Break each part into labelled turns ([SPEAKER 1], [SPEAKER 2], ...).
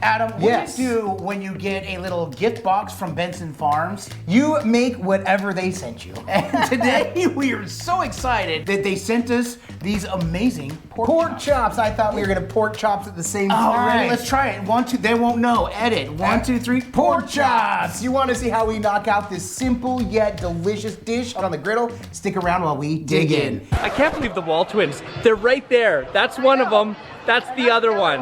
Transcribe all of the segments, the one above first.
[SPEAKER 1] Adam, what do you do when you get a little gift box from Benson Farms?
[SPEAKER 2] You make whatever they sent you.
[SPEAKER 1] And today we are so excited that they sent us these amazing pork
[SPEAKER 2] chops. I thought we were gonna pork chops at the same time.
[SPEAKER 1] All right, let's try it. 1, 2, they won't know. Edit. 1, 2, 3, pork chops.
[SPEAKER 2] You wanna see how we knock out this simple yet delicious dish on the griddle? Stick around while we dig in.
[SPEAKER 3] I can't believe the WALTWINS. They're right there. That's one of them. That's the other one.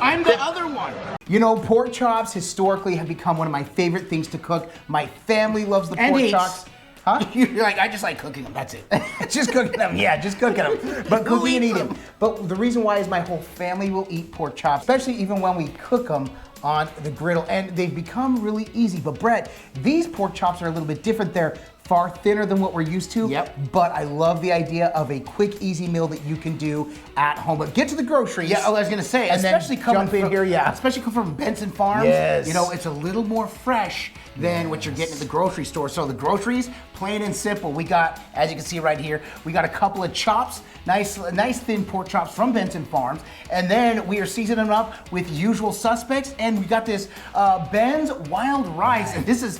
[SPEAKER 1] I'm the other one.
[SPEAKER 2] You know, pork chops historically have become one of my favorite things to cook. My family loves the pork chops. Huh?
[SPEAKER 1] You're like, I just like cooking them, that's it.
[SPEAKER 2] Just cooking them, yeah, just cooking them. But cooking and eating. But the reason why is my whole family will eat pork chops, especially even when we cook them on the griddle. And they've become really easy. But Brett, these pork chops are a little bit different. They're far thinner than what we're used to.
[SPEAKER 1] Yep.
[SPEAKER 2] But I love the idea of a quick, easy meal that you can do at home. But get to the groceries.
[SPEAKER 1] Yeah, I was gonna say,
[SPEAKER 2] and
[SPEAKER 1] especially
[SPEAKER 2] then
[SPEAKER 1] coming
[SPEAKER 2] jump in
[SPEAKER 1] from
[SPEAKER 2] here, yeah.
[SPEAKER 1] Especially coming from Benson Farms.
[SPEAKER 2] Yes.
[SPEAKER 1] You know, it's a little more fresh than what you're getting at the grocery store. So the groceries, plain and simple. We got, as you can see right here, we got a couple of chops, nice thin pork chops from Benson Farms, and then we are seasoning them up with usual suspects, and we got this Ben's Wild Rice, and this is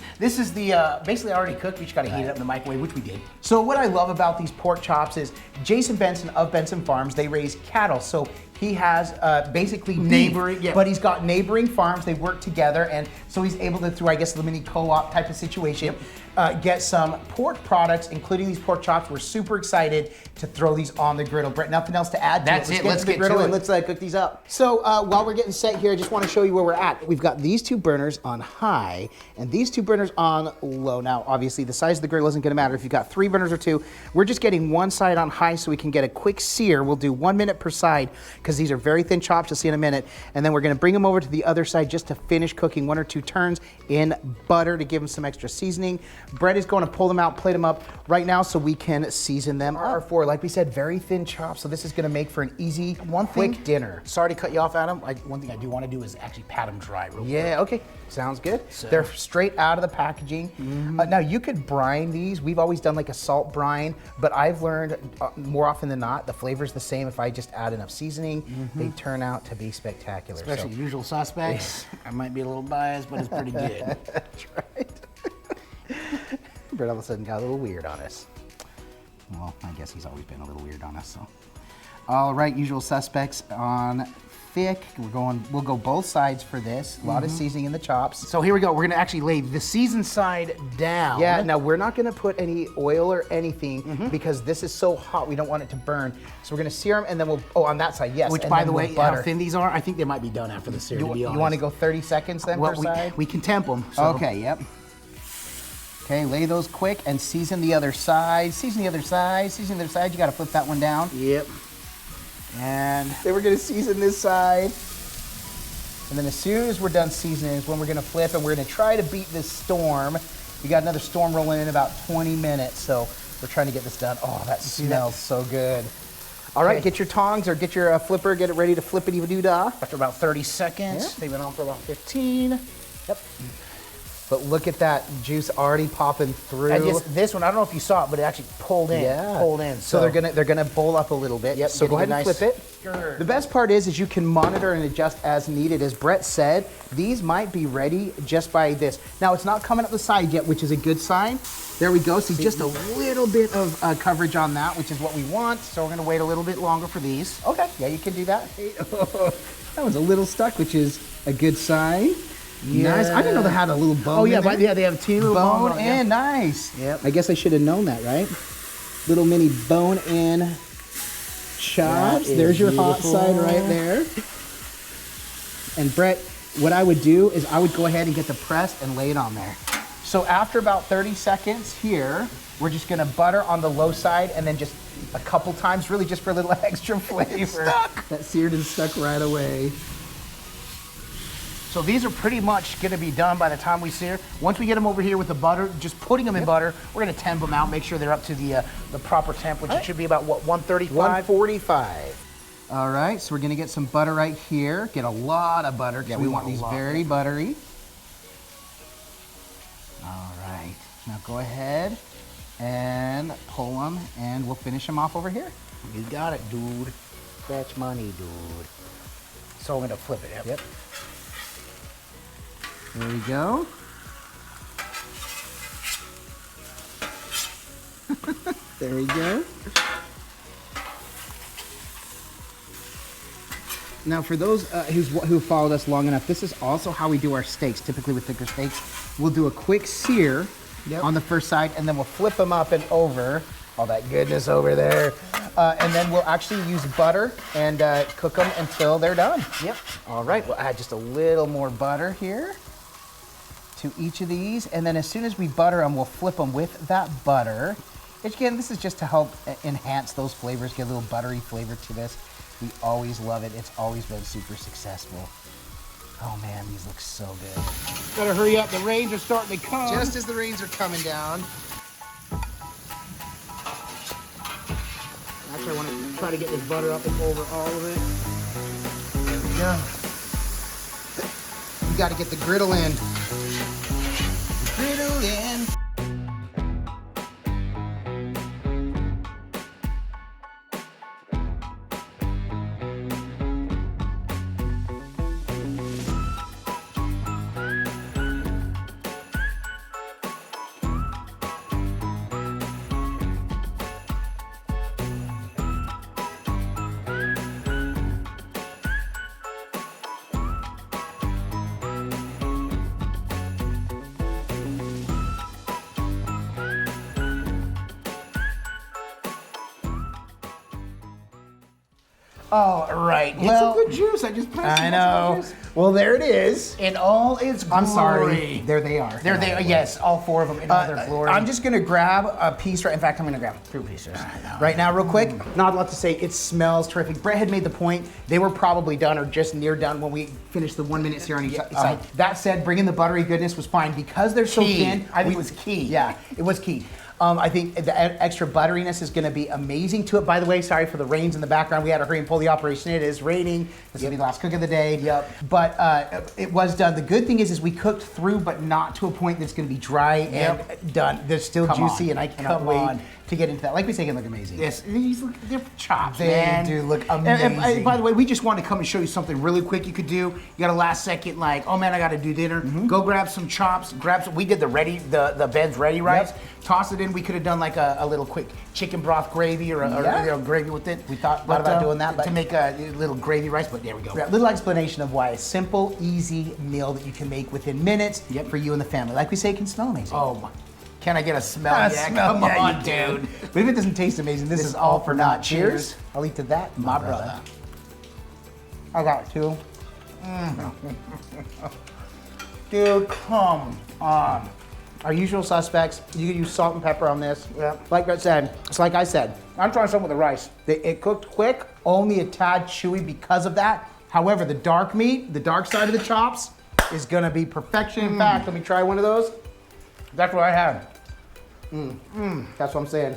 [SPEAKER 1] the basically already cooked. We just got to heat it up in the microwave, which we did.
[SPEAKER 2] So what I love about these pork chops is Jason Benson of Benson Farms, they raise cattle. So he has basically neighboring, but he's got neighboring farms. They work together, and so he's able to, through I guess the mini co-op type of situation, get some pork products, including these pork chops. We're super excited to throw these on the griddle. Brett, nothing else to add to
[SPEAKER 1] That's it.
[SPEAKER 2] Let's get to the griddle and let's cook these up. So while we're getting set here, I just want to show you where we're at. We've got these two burners on high and these two burners on low. Now, obviously, the size of the griddle isn't going to matter if you've got 3 burners or 2. We're just getting one side on high so we can get a quick sear. We'll do 1 minute per side because these are very thin chops. You'll see in a minute. And then we're going to bring them over to the other side just to finish cooking 1 or 2 turns in butter to give them some extra seasoning. Brett is going to pull them out, plate them up right now so we can season them. R4, like we said, very thin chops, so this is going to make for an easy, quick dinner.
[SPEAKER 1] Sorry to cut you off, Adam. One thing I do want to do is actually pat them dry real quick.
[SPEAKER 2] Yeah, okay, sounds good. So. They're straight out of the packaging. Now you could brine these. We've always done like a salt brine, but I've learned more often than not, the flavor's the same if I just add enough seasoning. They turn out to be spectacular.
[SPEAKER 1] Especially usual suspects. I might be a little biased, but it's pretty good.
[SPEAKER 2] That's right. Brett all of a sudden got a little weird on us. Well, I guess he's always been a little weird on us, so. All right, usual suspects on thick. We'll go both sides for this. A lot of seasoning in the chops.
[SPEAKER 1] So here we go. We're gonna actually lay the seasoned side down.
[SPEAKER 2] Yeah, now we're not gonna put any oil or anything because this is so hot, we don't want it to burn. So we're gonna sear them and then we'll, on that side, yes.
[SPEAKER 1] Which, by the way, how thin these are, I think they might be done after the sear, to be honest.
[SPEAKER 2] You wanna go 30 seconds then per side?
[SPEAKER 1] We can temp them. So.
[SPEAKER 2] Okay, yep. Okay, lay those quick and season the other side. Season the other side, season the other side. You gotta flip that one down.
[SPEAKER 1] Yep.
[SPEAKER 2] And then we're gonna season this side. And then as soon as we're done seasoning is when we're gonna flip and we're gonna try to beat this storm. We got another storm rolling in about 20 minutes, so we're trying to get this done. Oh, that smells so good. All right, get your tongs or get your flipper, get it ready to flip it even-doo-dah.
[SPEAKER 1] After about 30 seconds, they've been on for about 15.
[SPEAKER 2] Yep. But look at that juice already popping through.
[SPEAKER 1] And this one, I don't know if you saw it, but it actually pulled in.
[SPEAKER 2] Yeah.
[SPEAKER 1] Pulled in.
[SPEAKER 2] So they're gonna bowl up a little bit.
[SPEAKER 1] Yep.
[SPEAKER 2] So go ahead and flip it.
[SPEAKER 1] Sure.
[SPEAKER 2] The best part is you can monitor and adjust as needed. As Brett said, these might be ready just by this. Now it's not coming up the side yet, which is a good sign. There we go. See, just a little bit of coverage on that, which is what we want.
[SPEAKER 1] So we're gonna wait a little bit longer for these.
[SPEAKER 2] Okay. Yeah, you can do that. That was a little stuck, which is a good sign. Yeah. Nice. I didn't know they had a little bone.
[SPEAKER 1] Oh yeah,
[SPEAKER 2] in there.
[SPEAKER 1] yeah, they have a teeny little bone
[SPEAKER 2] in. Nice.
[SPEAKER 1] Yep.
[SPEAKER 2] I guess I should have known that, right? Little mini bone in chops. There's your hot side right there. And Brett, what I would do is I would go ahead and get the press and lay it on there. So after about 30 seconds here, we're just gonna butter on the low side and then just a couple times, really just for a little extra flavor. That seared and stuck right away.
[SPEAKER 1] So these are pretty much gonna be done by the time we sear. Once we get them over here with the butter, just putting them in butter, we're gonna temp them out, make sure they're up to the proper temp, which it should be about, what, 135?
[SPEAKER 2] 145. All right, so we're gonna get some butter right here. Get a lot of butter, because we want these very buttery. All right, now go ahead and pull them, and we'll finish them off over here.
[SPEAKER 1] You got it, dude. That's money, dude. So I'm gonna flip it.
[SPEAKER 2] Yep. There we go. There we go. Now, for those who followed us long enough, this is also how we do our steaks. Typically with thicker steaks, we'll do a quick sear on the first side, and then we'll flip them up and over. All that goodness over there. And then we'll actually use butter and cook them until they're done. Yep. All right, we'll add just a little more butter here to each of these. And then as soon as we butter them, we'll flip them with that butter. Again, this is just to help enhance those flavors, get a little buttery flavor to this. We always love it. It's always been super successful. Oh man, these look so good.
[SPEAKER 1] Better hurry up, the rains are starting to come.
[SPEAKER 2] Just as the rains are coming down.
[SPEAKER 1] Actually, I want to try to get this butter up and over all of it.
[SPEAKER 2] There we go. You got to get the griddle in. Griddle in.
[SPEAKER 1] All right.
[SPEAKER 2] Well,
[SPEAKER 1] it's a good juice. I just passed
[SPEAKER 2] I know. Well, there it is.
[SPEAKER 1] In all its glory.
[SPEAKER 2] I'm sorry. There they are.
[SPEAKER 1] There they are. Yes, all four of them in all their glory.
[SPEAKER 2] I'm just gonna grab a piece. In fact, I'm gonna grab 2 pieces right now, real quick. Not a lot to say. It smells terrific. Brett had made the point. They were probably done or just near done when we finished the 1 minute sear on each side. That said, bringing the buttery goodness was fine because they're so thin.
[SPEAKER 1] I think it was key.
[SPEAKER 2] Yeah, it was key. I think the extra butteriness is going to be amazing to it. By the way, sorry for the rains in the background. We had to hurry and pull the operation. It is raining. This will be the last cook of the day.
[SPEAKER 1] Yep.
[SPEAKER 2] But it was done. The good thing is we cooked through, but not to a point that's going to be dry and done. They're still juicy, and I cannot wait to get into that. Like we say, they look amazing.
[SPEAKER 1] Yes, these look, they're chops,
[SPEAKER 2] They
[SPEAKER 1] man.
[SPEAKER 2] do look amazing.
[SPEAKER 1] And by the way, we just wanted to come and show you something really quick you could do. You got a last second, like, oh man, I got to do dinner. Go grab some chops. Grab some. We did the Ben's ready rice. Toss it in. We could have done like a little quick chicken broth gravy or gravy with it.
[SPEAKER 2] We thought about doing that, but
[SPEAKER 1] to make a little gravy rice. But there we go.
[SPEAKER 2] A little explanation of why a simple, easy meal that you can make within minutes for you and the family. Like we say, it can smell amazing.
[SPEAKER 1] Oh my. Can I get a smell? Come on, dude.
[SPEAKER 2] But if it doesn't taste amazing, this is all for naught. Cheers. I'll eat to that, my brother. I got 2.
[SPEAKER 1] Dude, come on.
[SPEAKER 2] Our usual suspects. You can use salt and pepper on this.
[SPEAKER 1] Yeah.
[SPEAKER 2] Like I said, it's like I said.
[SPEAKER 1] I'm trying something with the rice.
[SPEAKER 2] It cooked quick, only a tad chewy because of that. However, the dark meat, the dark side of the chops, is gonna be perfection. In fact, let me try one of those.
[SPEAKER 1] That's what I had.
[SPEAKER 2] That's what I'm saying.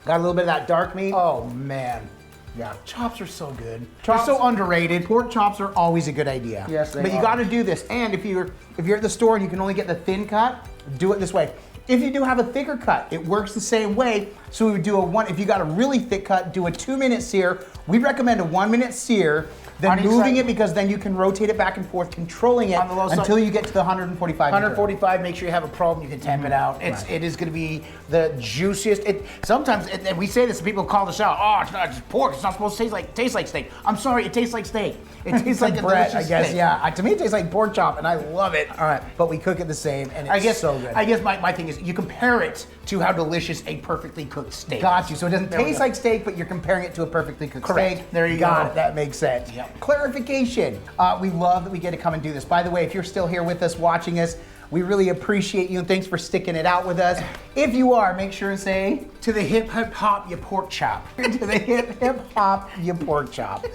[SPEAKER 2] Got a little bit of that dark meat.
[SPEAKER 1] Oh man.
[SPEAKER 2] Yeah.
[SPEAKER 1] Chops are so good.
[SPEAKER 2] Chops-
[SPEAKER 1] They're so underrated.
[SPEAKER 2] Pork chops are always a good idea.
[SPEAKER 1] Yes, they
[SPEAKER 2] But you
[SPEAKER 1] are.
[SPEAKER 2] got to do this. And if you're at the store and you can only get the thin cut, do it this way. If you do have a thicker cut, it works the same way. So we would do if you got a really thick cut, do a 2 minute sear. We recommend a 1 minute sear, then moving it because then you can rotate it back and forth, controlling it
[SPEAKER 1] On the low side.
[SPEAKER 2] until you get to the 145.
[SPEAKER 1] 145, make sure you have a problem, you can temp it out. It is going to be the juiciest. Sometimes, and we say this, and people call us out, oh, it's not just pork, it's not supposed to taste like steak. I'm sorry, it tastes like steak. It tastes like a
[SPEAKER 2] bread,
[SPEAKER 1] delicious
[SPEAKER 2] I guess.
[SPEAKER 1] steak.
[SPEAKER 2] Yeah, to me it tastes like pork chop, and I love it. All right, but we cook it the same, and it's so good.
[SPEAKER 1] I guess my thing is, you compare it to how delicious a perfectly cooked steak
[SPEAKER 2] Got
[SPEAKER 1] is.
[SPEAKER 2] you. So it doesn't taste like steak, but you're comparing it to a perfectly cooked
[SPEAKER 1] Correct.
[SPEAKER 2] steak.
[SPEAKER 1] There you
[SPEAKER 2] Got
[SPEAKER 1] go.
[SPEAKER 2] it. That makes sense.
[SPEAKER 1] Yep.
[SPEAKER 2] Clarification. We love that we get to come and do this. By the way, if you're still here with us, watching us, we really appreciate you, and thanks for sticking it out with us. If you are, make sure and say,
[SPEAKER 1] To the hip hop, you pork chop.
[SPEAKER 2] to the hip hop, you pork chop.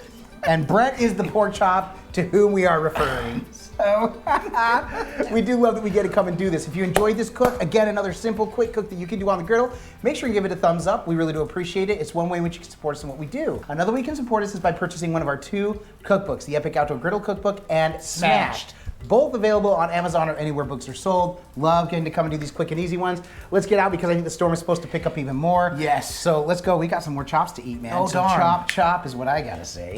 [SPEAKER 2] And Brett is the pork chop to whom we are referring. So we do love that we get to come and do this. If you enjoyed this cook, again, another simple, quick cook that you can do on the griddle, make sure you give it a thumbs up. We really do appreciate it. It's one way in which you can support us in what we do. Another way you can support us is by purchasing one of our 2 cookbooks, the Epic Outdoor Griddle Cookbook and Smashed Both available on Amazon or anywhere books are sold. Love getting to come and do these quick and easy ones. Let's get out because I think the storm is supposed to pick up even more.
[SPEAKER 1] Yes.
[SPEAKER 2] So let's go. We got some more chops to eat, man.
[SPEAKER 1] Oh,
[SPEAKER 2] so
[SPEAKER 1] darn.
[SPEAKER 2] chop is what I gotta say.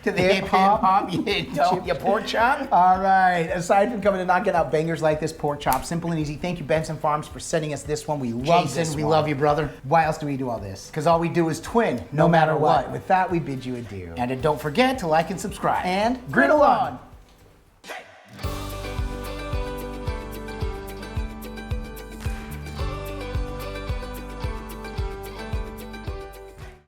[SPEAKER 1] To the hip hop, you pork chop.
[SPEAKER 2] All right. Aside from coming and knocking out bangers like this pork chop, simple and easy. Thank you, Benson Farms, for sending us this one. We love
[SPEAKER 1] Jason,
[SPEAKER 2] this
[SPEAKER 1] we
[SPEAKER 2] one.
[SPEAKER 1] love you, brother.
[SPEAKER 2] Why else do we do all this?
[SPEAKER 1] Because all we do is twin,
[SPEAKER 2] No matter what. With that, we bid you adieu.
[SPEAKER 1] And don't forget to like and subscribe.
[SPEAKER 2] And griddle on.